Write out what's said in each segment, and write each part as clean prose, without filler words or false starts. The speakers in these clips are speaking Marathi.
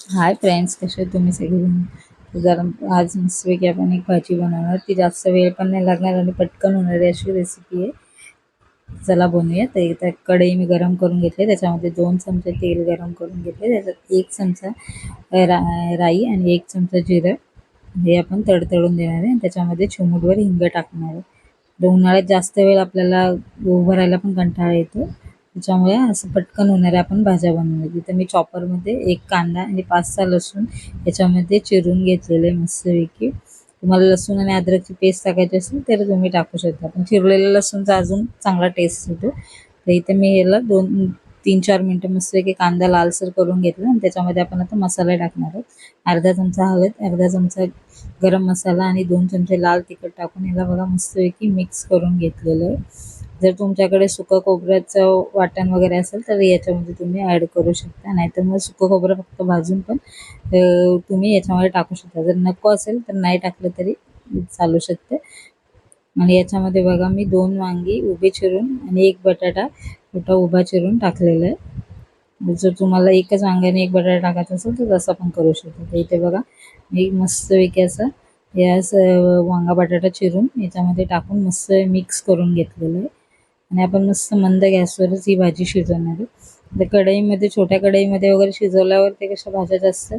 हाय फ्रेंड्स, कसे आहेत तुम्ही सगळेजण? तर जरा आज मस्तपैकी आपण एक भाजी बनवणार. ती जास्त वेळ पण नाही लागणार आणि पटकन होणारी अशी रेसिपी आहे. चला बनवूया. तर इथं कढई मी गरम करून घेतली, त्याच्यामध्ये 2 चमचे तेल गरम करून घेतले. त्याच्यात 1 चमचा राई आणि 1 चमचा जिरं हे आपण तडतडून देणार आहे. त्याच्यामध्ये चिमूटभर हिंग टाकणार आहे. तर उन्हाळ्यात जास्त वेळ आपल्याला उभं राहायला पण कंटाळा येतो, त्याच्यामुळे असं पटकन होणाऱ्या आपण भाज्या बनवल्या. तिथं मी चॉपरमध्ये एक कांदा आणि 5-6 लसूण याच्यामध्ये चिरून घेतलेले मस्तपैकी. तुम्हाला लसूण आणि अद्रकची पेस्ट टाकायची असेल तर तुम्ही टाकू शकता, पण चिरलेल्या लसूणचा अजून चांगला टेस्ट येतो. तर इथे मी याला 2-3-4 मिनटं मस्तपैकी कांदा लालसर करून घेतला आणि त्याच्यामध्ये आपण आता मसाले टाकणार आहोत. अर्धा चमचा हळद, अर्धा चमचा गरम मसाला आणि 2 चमचे लाल तिखट टाकून याला बघा मस्तपैकी मिक्स करून घेतलेलं आहे. जर तुमच्याकडे सुकं खोबऱ्याचं वाटण वगैरे असेल तर याच्यामध्ये तुम्ही ॲड करू शकता, नाहीतर मग सुकं खोबरं फक्त भाजून पण तुम्ही याच्यामध्ये टाकू शकता. जर नको असेल तर नाही टाकलं तरी चालू शकते. आणि याच्यामध्ये बघा मी 2 वांगी उभी चिरून आणि 1 बटाटा छोटा उभा चिरून टाकलेला आहे. जर तुम्हाला एकच वांग्याने 1 बटाटा टाकायचा असेल तर तसं पण करू शकता. तर इथे बघा मी मस्तपैकी असं वांगा बटाटा चिरून याच्यामध्ये टाकून मस्त मिक्स करून घेतलेलं आहे. आणि आपण मस्त मंद गॅसवरच ही भाजी शिजवणार आहे. तर कढईमध्ये, छोट्या कढईमध्ये वगैरे शिजवल्यावर ते कशा भाज्या जास्त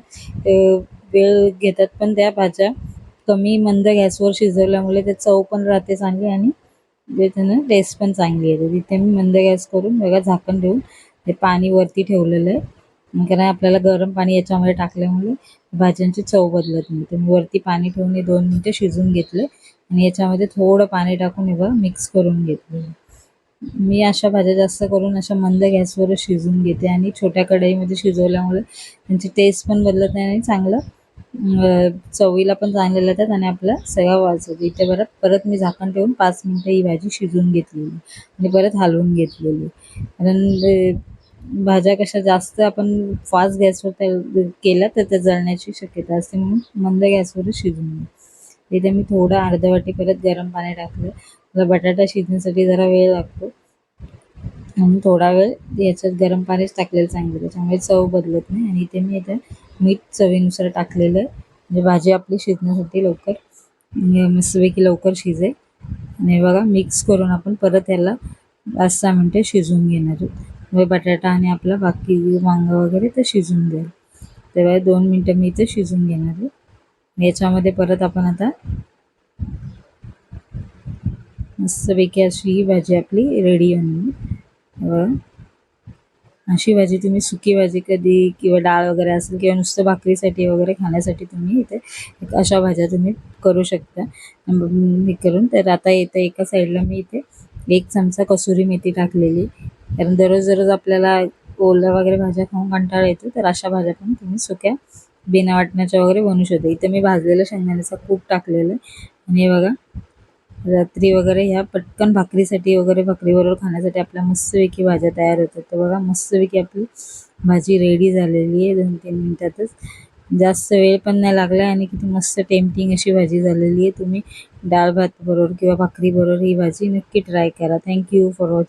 वेळ घेतात, पण त्या भाज्या कमी मंद गॅसवर शिजवल्यामुळे ते चव पण राहते चांगली आणि त्याच्यानं टेस्ट पण चांगली येते. तिथे मी मंद गॅस करून बघा झाकण ठेवून ते पाणी वरती ठेवलेलं आहे, कारण आपल्याला गरम पाणी याच्यामध्ये टाकल्यामुळे भाज्यांची चव बदलत नाही. तर मी वरती पाणी ठेवून 2 मिनिटं शिजवून घेतलं आणि याच्यामध्ये थोडं पाणी टाकून हे बघा मिक्स करून घेतलं. मी अशा भाज्या जास्त करून अशा मंद गॅसवरच शिजवून घेते आणि छोट्या कढईमध्ये शिजवल्यामुळे त्यांची टेस्ट पण बदलत नाही आणि चांगलं चवीला पण चांगले लागतात आणि आपला सगळा वाचतो. इथे परत मी झाकण ठेवून 5 मिनिटं ही भाजी शिजवून घेतलेली आणि परत हलवून घेतलेली. कारण भाज्या कशा जास्त आपण फास्ट गॅसवर केल्या तर त्या जळण्याची शक्यता असते, म्हणून मंद गॅसवरच शिजवून घ्या. इथे मी थोडं अर्ध वाटी परत गरम पाणी टाकलं. मला बटाटा शिजण्यासाठी जरा वेळ लागतो म्हणून थोडा वेळ याच्यात गरम पाणीच टाकलेलं चांगलं, त्याच्यामुळे चव बदलत नाही. आणि इथे मी इथे मीठ चवीनुसार टाकलेलं आहे, म्हणजे भाजी आपली शिजण्यासाठी लवकर मस्तपैकी लवकर शिजेल. आणि बघा मिक्स करून आपण परत याला 5-6 मिनटं शिजवून घेणार आहोत. मग बटाटा आणि आपला बाकी वांगं वगैरे ते शिजून जाईल. तेव्हा 2 मिनटं मी इथे शिजवून घेणार आहे. याच्यामध्ये परत आपण आता मस्तपैकी अशी ही भाजी आपली रेडी होईल. अशी भाजी तुम्ही सुकी भाजी कधी किंवा डाळ वगैरे असेल किंवा नुसतं भाकरीसाठी वगैरे खाण्यासाठी तुम्ही इथे अशा भाज्या तुम्ही करू शकता. हे करून तर आता इथे एका साईडला मी इथे 1 चमचा कसुरी मेथी टाकलेली, कारण दररोज दररोज आपल्याला ओल्या वगैरे भाज्या खाऊन कंटाळा येतो, तर अशा भाज्या पण तुम्ही सुक्या बिना वाटण्याच्या वगैरे बनवू शकता. इथे मी भाजलेलं शेंगदाण्याचा कूट टाकलेलं आहे. आणि हे बघा रात्री वगैरे ह्या पटकन भाकरीसाठी वगैरे भाकरीबरोबर खाण्यासाठी आपल्या मस्तपैकी भाज्या तयार होतात. तर बघा मस्तपैकी आपली भाजी रेडी झालेली आहे 2-3 मिनिटातच. जास्त वेळ पण नाही लागला आणि किती मस्त टेम्पटिंग अशी भाजी झालेली आहे. तुम्ही डाळ भात बरोबर किंवा भाकरी बरोबर ही भाजी नक्की ट्राय करा. Thank you for watching.